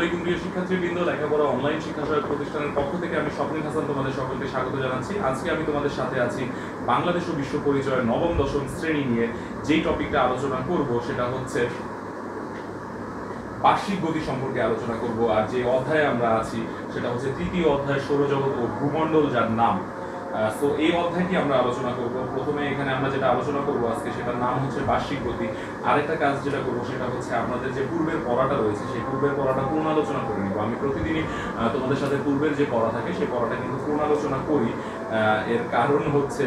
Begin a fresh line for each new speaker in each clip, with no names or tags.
আলাইকুম প্রিয় শিক্ষার্থীবৃন্দ, লেখাপড়া অনলাইন শিক্ষা সহায়ক প্রতিষ্ঠানের পক্ষ থেকে আমি স্বপ্নিল হাসান তোমাদের সকলকে স্বাগত জানাচ্ছি। আজকে আমি তোমাদের সাথে আছি বাংলাদেশ ও বিশ্ব পরিচয় নবম দশম শ্রেণী নিয়ে। যেই টপিকটা আলোচনা করব সেটা হচ্ছে বার্ষিক গতি সম্পর্কে আলোচনা করব। আর যে অধ্যায়ে আমরা আছি সেটা হচ্ছে তৃতীয় অধ্যায়, সৌরজগৎ ও ভূমণ্ডল, যার নাম। সো এই অধ্যায়টি আমরা আলোচনা করব। প্রথমে এখানে আমরা যেটা আলোচনা করব আজকে সেটার নাম হচ্ছে বার্ষিক গতি। আরেকটা কাজ যেটা করবো সেটা হচ্ছে আপনাদের যে পূর্বের পড়াটা রয়েছে সেই পূর্বের পড়াটা পূর্ণালোচনা করে নিব। আমি প্রতিদিনই তোমাদের সাথে পূর্বের যে পড়া থাকে সেই পড়াটা কিন্তু পূর্ণালোচনা করি। এর কারণ হচ্ছে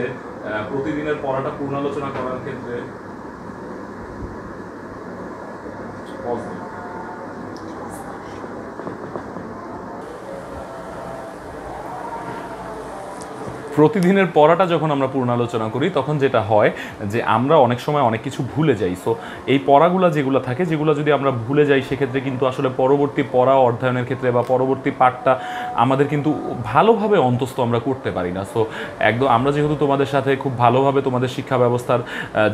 প্রতিদিনের পড়াটা পূর্ণালোচনা করার ক্ষেত্রে প্রতিদিনের পড়াটা যখন আমরা পূর্ণালোচনা করি তখন যেটা হয় যে আমরা অনেক সময় অনেক কিছু ভুলে যাই। সো এই পড়াগুলো যেগুলো থাকে, যেগুলো যদি আমরা ভুলে যাই সেক্ষেত্রে কিন্তু আসলে পরবর্তী পড়া অধ্যয়নের ক্ষেত্রে বা পরবর্তী পাঠটা আমাদের কিন্তু ভালোভাবে অন্তস্থ আমরা করতে পারি না। সো একদম আমরা যেহেতু তোমাদের সাথে খুব ভালোভাবে তোমাদের শিক্ষা ব্যবস্থার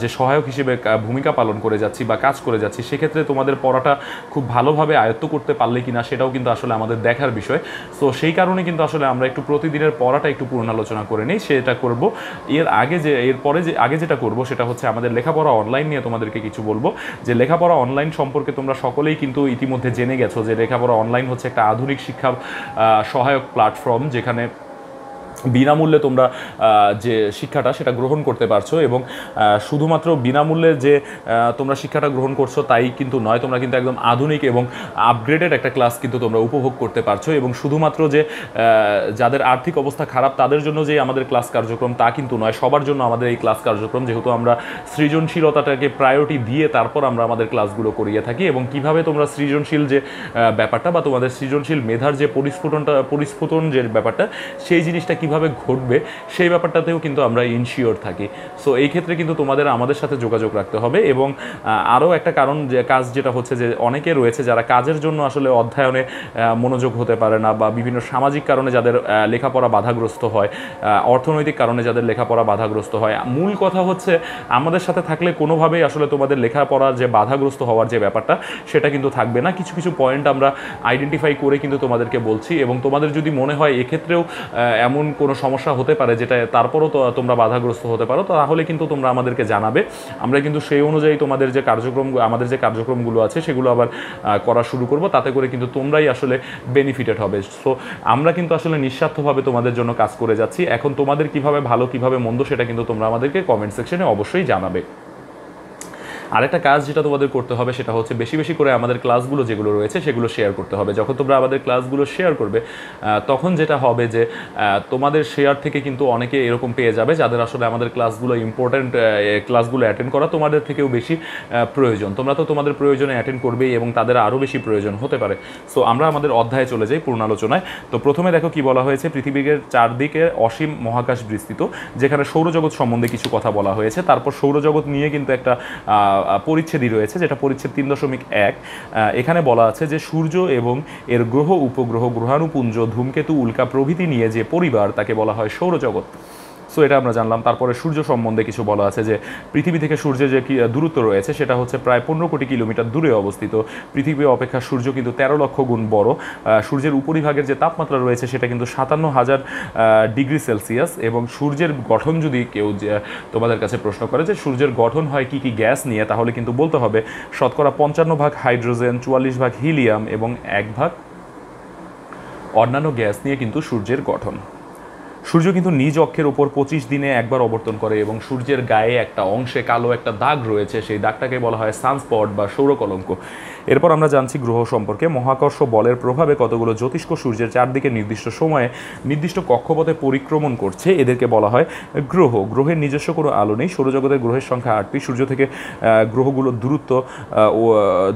যে সহায়ক হিসেবে ভূমিকা পালন করে যাচ্ছি বা কাজ করে যাচ্ছি, সেক্ষেত্রে তোমাদের পড়াটা খুব ভালোভাবে আয়ত্ত করতে পারলে কিনা সেটাও কিন্তু আসলে আমাদের দেখার বিষয়। সো সেই কারণে কিন্তু আসলে আমরা একটু প্রতিদিনের পড়াটা একটু পূর্ণালোচনা করে নেই, সেটা করব। এরপরে যেটা করব সেটা হচ্ছে আমাদের লেখাপড়া অনলাইন নিয়ে তোমাদেরকে কিছু বলবো। যে লেখাপড়া অনলাইন সম্পর্কে তোমরা সকলেই কিন্তু ইতিমধ্যে জেনে গেছো যে লেখাপড়া অনলাইন হচ্ছে একটা আধুনিক শিক্ষা সহায়ক প্ল্যাটফর্ম, যেখানে বিনামূল্যে তোমরা যে শিক্ষাটা সেটা গ্রহণ করতে পারছো। এবং শুধুমাত্র বিনামূল্যে যে তোমরা শিক্ষাটা গ্রহণ করছো তাই কিন্তু নয়, তোমরা কিন্তু একদম আধুনিক এবং আপগ্রেডেড একটা ক্লাস কিন্তু তোমরা উপভোগ করতে পারছো। এবং শুধুমাত্র যে যাদের আর্থিক অবস্থা খারাপ তাদের জন্য যে আমাদের ক্লাস কার্যক্রম তা কিন্তু নয়, সবার জন্য আমাদের এই ক্লাস কার্যক্রম। যেহেতু আমরা সৃজনশীলতাটাকে প্রায়োরিটি দিয়ে তারপর আমরা আমাদের ক্লাসগুলো করিয়ে থাকি, এবং কিভাবে তোমরা সৃজনশীল যে ব্যাপারটা বা তোমাদের সৃজনশীল মেধার যে পরিস্ফুটন যে ব্যাপারটা, সেই জিনিসটা কিভাবে ঘটবে সেই ব্যাপারটাতেও কিন্তু আমরা ইনশিওর থাকি। সো এই ক্ষেত্রে কিন্তু তোমাদের আমাদের সাথে যোগাযোগ রাখতে হবে। এবং আরও একটা কারণ যে কাজ যেটা হচ্ছে যে অনেকে রয়েছে যারা কাজের জন্য আসলে অধ্যয়নে মনোযোগ হতে পারে না, বা বিভিন্ন সামাজিক কারণে যাদের লেখাপড়া বাধাগ্রস্ত হয়, অর্থনৈতিক কারণে যাদের লেখাপড়া বাধাগ্রস্ত হয়। মূল কথা হচ্ছে আমাদের সাথে থাকলে কোনোভাবেই আসলে তোমাদের লেখাপড়া যে বাধাগ্রস্ত হওয়ার যে ব্যাপারটা সেটা কিন্তু থাকবে না। কিছু কিছু পয়েন্ট আমরা আইডেন্টিফাই করে কিন্তু তোমাদেরকে বলছি, এবং তোমাদের যদি মনে হয় এক্ষেত্রেও এমন কোনো সমস্যা হতে পারে যেটা তারপরও তো তোমরা বাধাগ্রস্ত হতে পারো, তাহলে কিন্তু তোমরা আমাদেরকে জানাবে। আমরা কিন্তু সেই অনুযায়ী তোমাদের যে আমাদের যে কার্যক্রমগুলো আছে সেগুলো আবার করা শুরু করব, তাতে করে কিন্তু তোমরাই আসলে বেনিফিটেড হবে। সো আমরা কিন্তু আসলে নিঃস্বার্থভাবে তোমাদের জন্য কাজ করে যাচ্ছি। এখন তোমাদের কিভাবে ভালো কিভাবে মন্দ সেটা কিন্তু তোমরা আমাদেরকে কমেন্ট সেকশনে অবশ্যই জানাবে। আরেকটা কাজ যেটা তোমাদের করতে হবে সেটা হচ্ছে বেশি বেশি করে আমাদের ক্লাসগুলো যেগুলো রয়েছে সেগুলো শেয়ার করতে হবে। যখন তোমরা আমাদের ক্লাসগুলো শেয়ার করবে তখন যেটা হবে যে তোমাদের শেয়ার থেকে কিন্তু অনেকে এরকম পেয়ে যাবে যাদের আসলে আমাদের ক্লাসগুলো ইম্পর্ট্যান্ট, ক্লাসগুলো অ্যাটেন্ড করা তোমাদের থেকেও বেশি প্রয়োজন। তোমরা তো তোমাদের প্রয়োজনে অ্যাটেন্ড করবেই এবং তাদের আরও বেশি প্রয়োজন হতে পারে। সো আমরা আমাদের অধ্যায়ে চলে যাই, পূর্ণালোচনায়। তো প্রথমে দেখো কি বলা হয়েছে, পৃথিবীর চারদিকে অসীম মহাকাশ বিস্তৃত, যেখানে সৌরজগৎ সম্বন্ধে কিছু কথা বলা হয়েছে। তারপর সৌরজগৎ নিয়ে কিন্তু একটা পরিচ্ছেদই রয়েছে, যেটা পরিচ্ছেদ 3.1। এখানে বলা আছে যে সূর্য এবং এর গ্রহ, উপগ্রহ, গ্রহাণুপুঞ্জ, ধূমকেতু, উল্কা প্রভৃতি নিয়ে যে পরিবার তাকে বলা হয় সৌরজগৎ। সো এটা আমরা জানলাম। তারপরে সূর্য সম্বন্ধে কিছু বলা আছে যে পৃথিবী থেকে সূর্যের যে দূরত্ব রয়েছে সেটা হচ্ছে প্রায় 15 কোটি কিলোমিটার দূরে অবস্থিত। পৃথিবী অপেক্ষা সূর্য কিন্তু 13 লক্ষ গুণ বড়। সূর্যের উপরিভাগের যে তাপমাত্রা রয়েছে সেটা কিন্তু 57,000 ডিগ্রি সেলসিয়াস। এবং সূর্যের গঠন যদি কেউ তোমাদের কাছে প্রশ্ন করে যে সূর্যের গঠন হয় কি কি গ্যাস নিয়ে, তাহলে কিন্তু বলতে হবে শতকরা 55 ভাগ হাইড্রোজেন, 44 ভাগ হিলিয়াম এবং 1 ভাগ অন্যান্য গ্যাস নিয়ে কিন্তু সূর্যের গঠন। সূর্য কিন্তু নিজ অক্ষের ওপর 25 দিনে একবার অবর্তন করে, এবং সূর্যের গায়ে একটা অংশে কালো একটা দাগ রয়েছে, সেই দাগটাকে বলা হয় সানস্পট বা সৌরকলঙ্ক। এরপর আমরা জানছি গ্রহ সম্পর্কে। মহাকর্ষ বলের প্রভাবে কতগুলো জ্যোতিষ্ক সূর্যের চারদিকে নির্দিষ্ট সময়ে নির্দিষ্ট কক্ষপথে পরিক্রমণ করছে, এদেরকে বলা হয় গ্রহ। গ্রহের নিজস্ব কোনো আলো নেই। সৌরজগতের গ্রহের সংখ্যা 8টি। সূর্য থেকে গ্রহগুলোর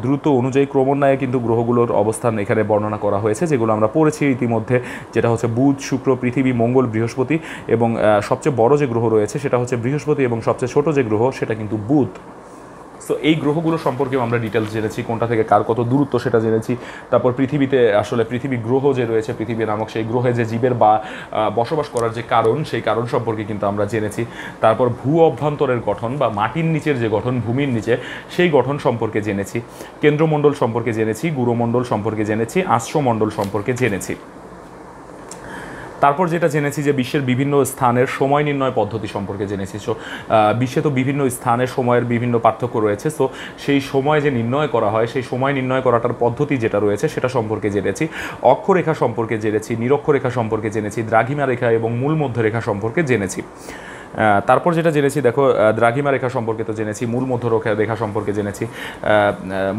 দূরত্ব অনুযায়ী ক্রমান্বয়ে কিন্তু গ্রহগুলোর অবস্থান এখানে বর্ণনা করা হয়েছে, যেগুলো আমরা পড়েছি ইতিমধ্যে, যেটা হচ্ছে বুধ, শুক্র, পৃথিবী, মঙ্গল, বৃহস্পতি। এবং সবচেয়ে বড় যে গ্রহ রয়েছে সেটা হচ্ছে বৃহস্পতি, এবং সবচেয়ে ছোট যে গ্রহ সেটা কিন্তু বুধ। সো এই গ্রহগুলো সম্পর্কেও আমরা ডিটেলস জেনেছি, কোনটা থেকে কার কত দূরত্ব সেটা জেনেছি। তারপর পৃথিবীতে আসলে পৃথিবী গ্রহ যে রয়েছে, পৃথিবী নামক সেই গ্রহে যে জীবের বা বসবাস করার যে কারণ, সেই কারণ সম্পর্কে কিন্তু আমরা জেনেছি। তারপর ভূ অভ্যন্তরের গঠন বা মাটির নিচের যে গঠন, ভূমির নিচে সেই গঠন সম্পর্কে জেনেছি। কেন্দ্রমণ্ডল সম্পর্কে জেনেছি, গুরুমণ্ডল সম্পর্কে জেনেছি, আশ্রমণ্ডল সম্পর্কে জেনেছি। তারপর যেটা জেনেছি যে বিশ্বের বিভিন্ন স্থানের সময় নির্ণয় পদ্ধতি সম্পর্কে জেনেছি। সো বিশ্বে তো বিভিন্ন স্থানের সময়ের বিভিন্ন পার্থক্য রয়েছে। সো সেই সময় যে নির্ণয় করা হয়, সেই সময় নির্ণয় করাটার পদ্ধতি যেটা রয়েছে সেটা সম্পর্কে জেনেছি। অক্ষরেখা সম্পর্কে জেনেছি, নিরক্ষরেখা সম্পর্কে জেনেছি, দ্রাঘিমা রেখা এবং মূল মধ্যরেখা সম্পর্কে জেনেছি। তারপর যেটা জেনেছি, দেখো দ্রাঘিমা রেখা সম্পর্কে তো জেনেছি, মূল মধ্যরেখা সম্পর্কে জেনেছি,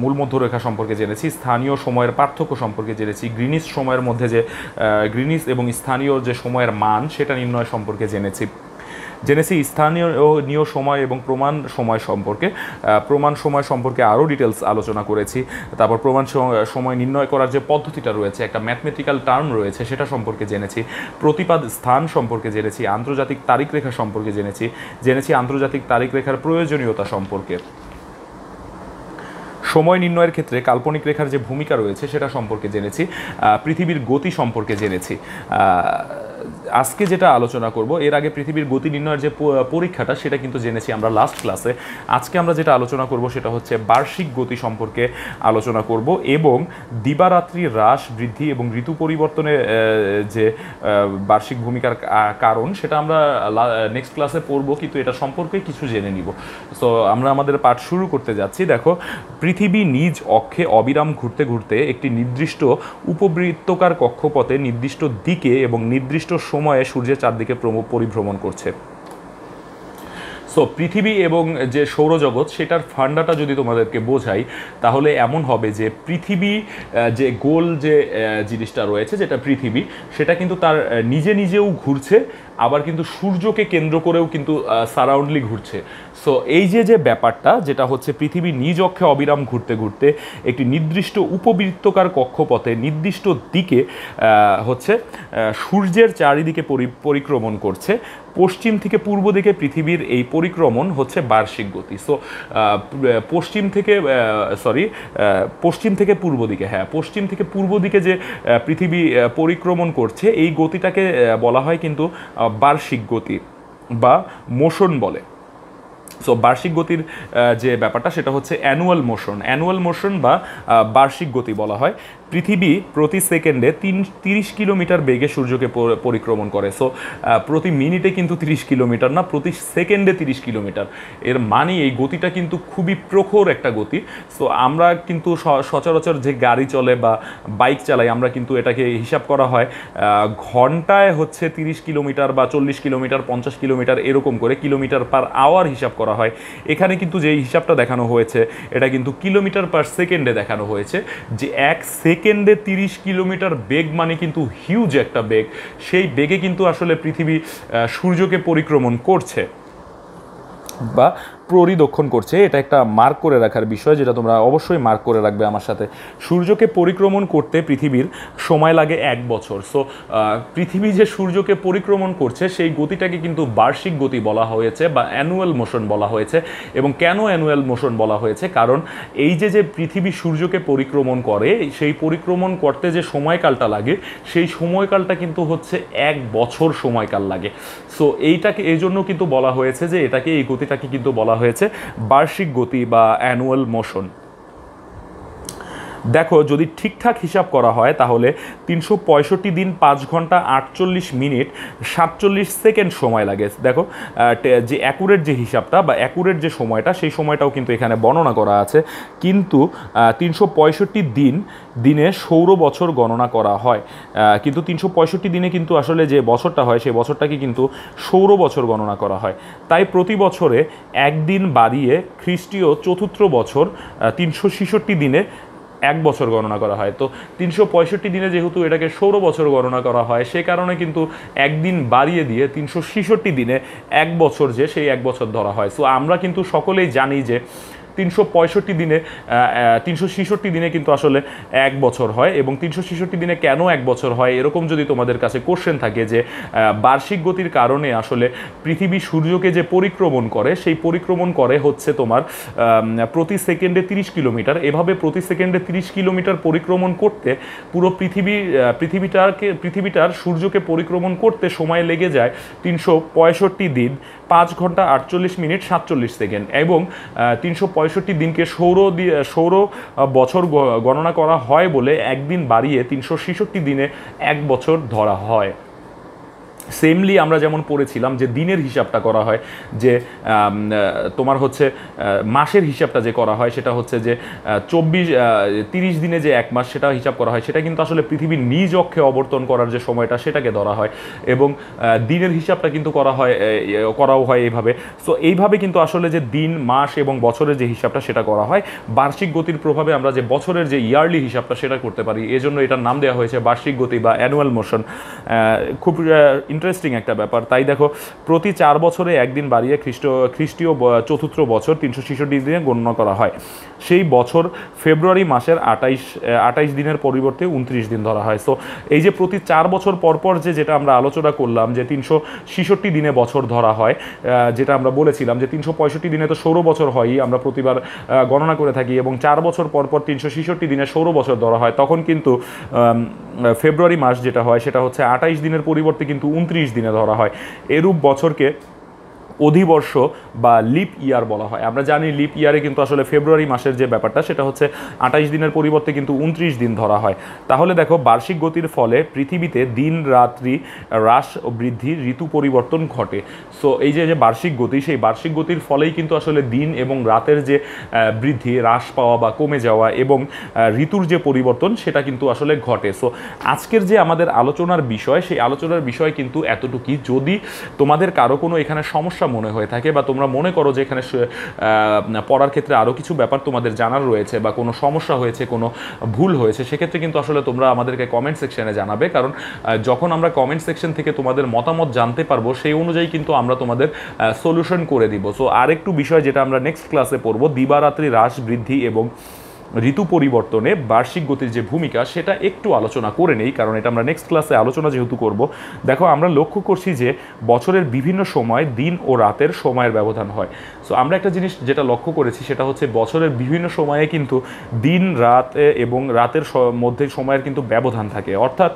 মূল মধ্যরেখা সম্পর্কে জেনেছি, স্থানীয় সময়ের পার্থক্য সম্পর্কে জেনেছি, গ্রিনিচ সময়ের মধ্যে যে গ্রিনিচ এবং স্থানীয় যে সময়ের মান সেটা নির্ণয় সম্পর্কে জেনেছি। স্থানীয় সময় এবং প্রমাণ সময় সম্পর্কে, প্রমাণ সময় সম্পর্কে আরও ডিটেলস আলোচনা করেছি। তারপর প্রমাণ সময় নির্ণয় করার যে পদ্ধতিটা রয়েছে, একটা ম্যাথমেটিক্যাল টার্ম রয়েছে, সেটা সম্পর্কে জেনেছি। প্রতিপাদ স্থান সম্পর্কে জেনেছি, আন্তর্জাতিক তারিখ রেখা সম্পর্কে জেনেছি আন্তর্জাতিক তারিখ রেখার প্রয়োজনীয়তা সম্পর্কে। সময় নির্ণয়ের ক্ষেত্রে কাল্পনিক রেখার যে ভূমিকা রয়েছে সেটা সম্পর্কে জেনেছি। পৃথিবীর গতি সম্পর্কে জেনেছি। আজকে যেটা আলোচনা করব, এর আগে পৃথিবীর গতি নির্ণয়ের যে পরীক্ষাটা সেটা কিন্তু জেনেছি আমরা লাস্ট ক্লাসে। আজকে আমরা যেটা আলোচনা করব সেটা হচ্ছে বার্ষিক গতি সম্পর্কে আলোচনা করব, এবং দিবারাত্রি হ্রাস, বৃদ্ধি এবং ঋতু পরিবর্তনের যে বার্ষিক ভূমিকার কারণ সেটা আমরা নেক্সট ক্লাসে পড়ব, কিন্তু এটা সম্পর্কে কিছু জেনে নিব। সো আমরা আমাদের পাঠ শুরু করতে যাচ্ছি। দেখো, পৃথিবী নিজ অক্ষে অবিরাম ঘুরতে ঘুরতে একটি নির্দিষ্ট উপবৃত্তকার কক্ষপথে নির্দিষ্ট দিকে এবং নির্দিষ্ট সময়ে সূর্যের চারদিকে পরিভ্রমণ করছে। সো পৃথিবী এবং যে সৌরজগৎ সেটার ফান্ডাটা যদি তোমাদেরকে বোঝাই, তাহলে এমন হবে যে পৃথিবী যে গোল যে জিনিসটা রয়েছে, যেটা পৃথিবী, সেটা কিন্তু তার নিজেও ঘুরছে, আবার কিন্তু সূর্যকে কেন্দ্র করেও কিন্তু সারাউন্ডলি ঘুরছে। সো এই যে ব্যাপারটা যেটা হচ্ছে, পৃথিবী নিজ অক্ষে অবিরাম ঘুরতে ঘুরতে একটি নির্দিষ্ট উপবৃত্তকার কক্ষপথে নির্দিষ্ট দিকে হচ্ছে সূর্যের চারিদিকে পরিক্রমণ করছে। পশ্চিম থেকে পূর্ব দিকে পৃথিবীর এই পরিক্রমণ হচ্ছে বার্ষিক গতি। সো পশ্চিম থেকে পূর্ব দিকে, পশ্চিম থেকে পূর্ব দিকে যে পৃথিবী পরিক্রমণ করছে, এই গতিটাকে বলা হয় কিন্তু বার্ষিক গতি বা মোশন বলে। সো বার্ষিক গতির যে ব্যাপারটা সেটা হচ্ছে অ্যানুয়াল মোশন বা বার্ষিক গতি বলা হয়। পৃথিবী প্রতি সেকেন্ডে 30 কিলোমিটার বেগে সূর্যকে পরিক্রমণ করে। সো প্রতি মিনিটে কিন্তু 30 কিলোমিটার না, প্রতি সেকেন্ডে 30 কিলোমিটার। এর মানে এই গতিটা কিন্তু খুবই প্রখর একটা গতি। সো আমরা কিন্তু সচরাচর যে গাড়ি চলে বা বাইক চালাই, আমরা কিন্তু এটাকে হিসাব করা হয় ঘন্টায় হচ্ছে 30 কিলোমিটার বা 40 কিলোমিটার, 50 কিলোমিটার এরকম করে কিলোমিটার পার আওয়ার হিসাব করা হয়। এখানে কিন্তু যে হিসাবটা দেখানো হয়েছে, এটা কিন্তু কিলোমিটার পার সেকেন্ডে দেখানো হয়েছে, যে এক সেকেন্ডে 30 কিলোমিটার বেগ মানে কিন্তু হিউজ একটা বেগ। সেই বেগে কিন্তু আসলে পৃথিবী সূর্যকে পরিক্রমণ করছে বা পরিদক্ষণ করছে। এটা একটা মার্ক করে রাখার বিষয়, যেটা তোমরা অবশ্যই মার্ক করে রাখবে আমার সাথে। সূর্যকে পরিক্রমণ করতে পৃথিবীর সময় লাগে 1 বছর। সো পৃথিবী যে সূর্যকে পরিক্রমণ করছে, সেই গতিটাকে কিন্তু বার্ষিক গতি বলা হয়েছে বা অ্যানুয়াল মোশন বলা হয়েছে। এবং কেন অ্যানুয়াল মোশন বলা হয়েছে? কারণ এই যে পৃথিবী সূর্যকে পরিক্রমণ করে, সেই পরিক্রমণ করতে যে সময়কালটা লাগে, সেই সময়কালটা কিন্তু হচ্ছে 1 বছর সময়কাল লাগে। সো এই জন্য কিন্তু বলা হয়েছে যে এই গতিটাকে কিন্তু বলা হয়েছে বার্ষিক গতি বা অ্যানুয়াল মোশন। দেখো, যদি ঠিকঠাক হিসাব করা হয় তাহলে 365 দিন 5 ঘন্টা 48 মিনিট 47 সেকেন্ড সময় লাগে। দেখো, যে অ্যাকুরেট যে হিসাবটা বা অ্যাকুরেট যে সময়টা, সেই সময়টাও কিন্তু এখানে বর্ণনা করা আছে। কিন্তু 365 দিনে সৌর বছর গণনা করা হয়, কিন্তু 365 দিনে কিন্তু আসলে যে বছরটা হয়, সেই বছরটাকে কিন্তু সৌর বছর গণনা করা হয়। তাই প্রতি বছরে একদিন বাড়িয়ে খ্রিস্টীয় চতুর্থ বছর 366 দিনে 1 বছর গণনা করা হয়। তো 365 দিনে যেহেতু এটাকে সৌর বছর গণনা করা হয়, সে কারণে কিন্তু একদিন বাড়িয়ে দিয়ে 366 দিনে 1 বছর, যে সেই 1 বছর ধরা হয়। সো আমরা কিন্তু সকলেই জানি যে 365 দিনে 366 দিনে কিন্তু আসলে 1 বছর হয়। এবং 366 দিনে কেন 1 বছর হয়, এরকম যদি তোমাদের কাছে কোশ্চেন থাকে যে বার্ষিক গতির কারণে আসলে পৃথিবী সূর্যকে যে পরিক্রমণ করে, সেই পরিক্রমণ করে হচ্ছে তোমার প্রতি সেকেন্ডে 30 কিলোমিটার। এভাবে প্রতি সেকেন্ডে 30 কিলোমিটার পরিক্রমণ করতে পুরো পৃথিবীটার সূর্যকে পরিক্রমণ করতে সময় লেগে যায় 365 দিন 5 ঘন্টা 48 মিনিট 47 সেকেন্ড। এবং 365 দিনকে সৌর বছর গণনা করা হয় বলে একদিন বাড়িয়ে 366 দিনে 1 বছর ধরা হয়। সেমলি আমরা যেমন পড়েছিলাম যে দিনের হিসাবটা করা হয়, যে তোমার হচ্ছে মাসের হিসাবটা যে করা হয় সেটা হচ্ছে যে 30 দিনে যে 1 মাস সেটা হিসাব করা হয়, সেটা কিন্তু আসলে পৃথিবীর নিজ অক্ষে অবর্তন করার যে সময়টা সেটাকে ধরা হয়। এবং দিনের হিসাবটা কিন্তু করাও হয় এইভাবে। সো এইভাবে কিন্তু আসলে যে দিন, মাস এবং বছরের যে হিসাবটা সেটা করা হয়। বার্ষিক গতির প্রভাবে আমরা যে বছরের যে ইয়ারলি হিসাবটা সেটা করতে পারি, এজন্য এটার নাম দেওয়া হয়েছে বার্ষিক গতি বা অ্যানুয়াল মোশন। খুব ইন্টারেস্টিং একটা ব্যাপার। তাই দেখো, প্রতি 4 বছরে একদিন বাড়িয়ে খ্রিস্টীয় চতুর্থ বছর 366 দিনে গণনা করা হয়। সেই বছর ফেব্রুয়ারি মাসের 28 দিনের পরিবর্তে 29 দিন ধরা হয়। সো এই যে প্রতি 4 বছর পরপর যেটা আমরা আলোচনা করলাম যে 366 দিনে বছর ধরা হয়, যেটা আমরা বলেছিলাম যে 365 দিনে তো সৌর বছর হয়ই, আমরা প্রতিবার গণনা করে থাকি, এবং 4 বছর পরপর 366 দিনে সৌর বছর ধরা হয়। তখন কিন্তু ফেব্রুয়ারি মাস যেটা হয় সেটা হচ্ছে 28 দিনের পরিবর্তে কিন্তু 29 দিনে ধরা হয়। এরূপ বছরকে অধিবর্ষ বা লিপ ইয়ার বলা হয়। আমরা জানি লিপ ইয়ারে কিন্তু আসলে ফেব্রুয়ারি মাসের যে ব্যাপারটা সেটা হচ্ছে 28 দিনের পরিবর্তে কিন্তু 29 দিন ধরা হয়। তাহলে দেখো, বার্ষিক গতির ফলে পৃথিবীতে দিন রাত্রি হ্রাস ও বৃদ্ধি, ঋতু পরিবর্তন ঘটে। সো এই যে বার্ষিক গতি, সেই বার্ষিক গতির ফলেই কিন্তু আসলে দিন এবং রাতের যে বৃদ্ধি, হ্রাস পাওয়া বা কমে যাওয়া এবং ঋতুর যে পরিবর্তন সেটা কিন্তু আসলে ঘটে। সো আজকের যে আমাদের আলোচনার বিষয়, সেই আলোচনার বিষয় কিন্তু এতটুকুই। যদি তোমাদের কারো কোনো এখানে সমস্যা মনে হয়ে থাকে বা তোমরা মনে করো যে এখানে পড়ার ক্ষেত্রে আরও কিছু ব্যাপার তোমাদের জানার রয়েছে বা কোনো সমস্যা হয়েছে, কোনো ভুল হয়েছে, সেক্ষেত্রে কিন্তু আসলে তোমরা আমাদেরকে কমেন্ট সেকশনে জানাবে। কারণ যখন আমরা কমেন্ট সেকশন থেকে তোমাদের মতামত জানতে পারবো, সেই অনুযায়ী কিন্তু আমরা তোমাদের সলিউশন করে দিব। সো আরেকটু বিষয় যেটা আমরা নেক্সট ক্লাসে পড়বো, দিবারাত্রি হ্রাস বৃদ্ধি এবং ঋতু পরিবর্তনে বার্ষিক গতির যে ভূমিকা সেটা একটু আলোচনা করে নেই, কারণ এটা আমরা নেক্সট ক্লাসে আলোচনা যেহেতু করব। দেখো, আমরা লক্ষ্য করছি যে বছরের বিভিন্ন সময় দিন ও রাতের সময়ের ব্যবধান হয়। সো আমরা একটা জিনিস যেটা লক্ষ্য করেছি সেটা হচ্ছে বছরের বিভিন্ন সময়ে কিন্তু দিন, রাত এবং রাতের মধ্যে সময়ের কিন্তু ব্যবধান থাকে। অর্থাৎ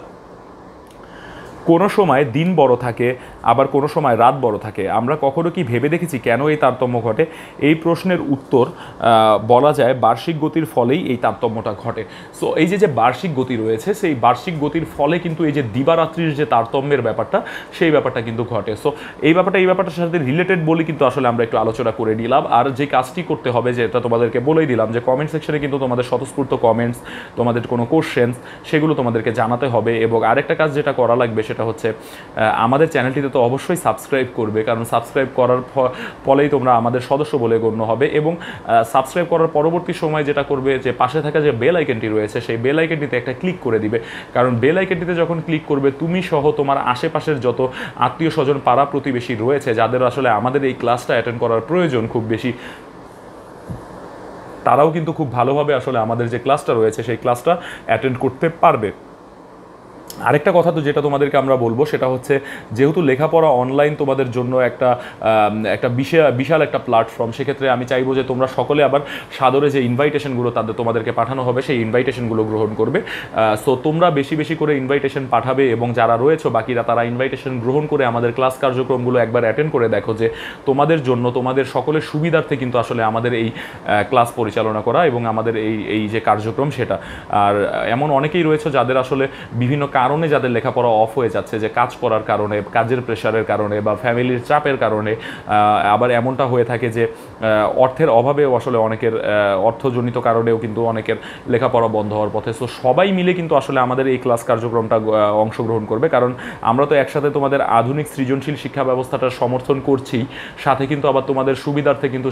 কোনো সময় দিন বড় থাকে, আবার কোনো সময় রাত বড় থাকে। আমরা কখনো কি ভেবে দেখেছি কেন এই তারতম্য ঘটে? এই প্রশ্নের উত্তর বলা যায় বার্ষিক গতির ফলেই এই তারতম্যটা ঘটে। সো এই যে বার্ষিক গতি রয়েছে, সেই বার্ষিক গতির ফলে কিন্তু এই যে দিবারাত্রির যে তারতম্যের ব্যাপারটা, সেই ব্যাপারটা কিন্তু ঘটে। সো এই ব্যাপারটার সাথে রিলেটেড বলে কিন্তু আসলে আমরা একটু আলোচনা করে নিলাম। আর যে কাজটি করতে হবে, যেটা তোমাদেরকে বলেই দিলাম, যে কমেন্ট সেকশনে কিন্তু তোমাদের স্বতঃস্ফূর্ত কমেন্টস, তোমাদের কোনো কোশ্চেন্স, সেগুলো তোমাদেরকে জানাতে হবে। এবং আরেকটা কাজ যেটা করা লাগবে সেটা হচ্ছে আমাদের চ্যানেলটিতে তো অবশ্যই সাবস্ক্রাইব করবে, কারণ সাবস্ক্রাইব করার ফলেই তোমরা আমাদের সদস্য বলে গণ্য হবে। এবং সাবস্ক্রাইব করার পরবর্তী সময় যেটা করবে, যে পাশে থাকা যে বেল আইকনটি রয়েছে, সেই বেল আইকনটিতে একটা ক্লিক করে দিবে। কারণ বেল আইকনটিতে যখন ক্লিক করবে, তুমি সহ তোমার আশেপাশের যত আত্মীয় স্বজন, পাড়া প্রতিবেশী রয়েছে, যাদের আসলে আমাদের এই ক্লাসটা অ্যাটেন্ড করার প্রয়োজন খুব বেশি, তারাও কিন্তু খুব ভালোভাবে আসলে আমাদের যে ক্লাসটা রয়েছে সেই ক্লাসটা অ্যাটেন্ড করতে পারবে। আরেকটা কথা তো যেটা তোমাদেরকে আমরা বলবো সেটা হচ্ছে, যেহেতু লেখাপড়া অনলাইন তোমাদের জন্য একটা বিশাল একটা প্ল্যাটফর্ম, সেক্ষেত্রে আমি চাইবো যে তোমরা সকলে আবার সাদরে যে ইনভাইটেশনগুলো তোমাদেরকে পাঠানো হবে, সেই ইনভাইটেশনগুলো গ্রহণ করবে। সো তোমরা বেশি বেশি করে ইনভাইটেশন পাঠাবে, এবং যারা রয়েছে বাকিরা, তারা ইনভাইটেশন গ্রহণ করে আমাদের ক্লাস কার্যক্রমগুলো একবার অ্যাটেন্ড করে দেখো, যে তোমাদের জন্য, তোমাদের সকলের সুবিধার্থে কিন্তু আসলে আমাদের এই ক্লাস পরিচালনা করা এবং আমাদের এই যে কার্যক্রম সেটা। আর এমন অনেকেই রয়েছে যাদের আসলে বিভিন্ন কারণে যাদের লেখাপড়া অফ হয়ে যাচ্ছে, যে কাজ করার কারণে, কাজের প্রেশারের কারণে বা ফ্যামিলির চাপের কারণে, আবার এমনটা হয়ে থাকে যে অর্থের অভাবেও আসলে অনেকের, অর্থজনিত কারণেও কিন্তু অনেকের লেখাপড়া বন্ধ হওয়ার পথে। সো সবাই মিলে কিন্তু আসলে আমাদের এই ক্লাস কার্যক্রমটা অংশগ্রহণ করবে, কারণ আমরা তো একসাথে তোমাদের আধুনিক সৃজনশীল শিক্ষা ব্যবস্থাটার সমর্থন করছি, সাথে কিন্তু আবার তোমাদের সুবিধার্থে কিন্তু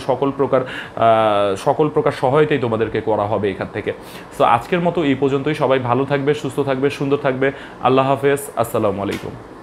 সকল প্রকার সহায়তাই তোমাদেরকে করা হবে এখান থেকে। সো আজকের মতো এই পর্যন্তই। সবাই ভালো থাকবে, সুস্থ থাকবে, সুন্দর থাকবে। আল্লাহ হাফেজ, আসসালামু আলাইকুম।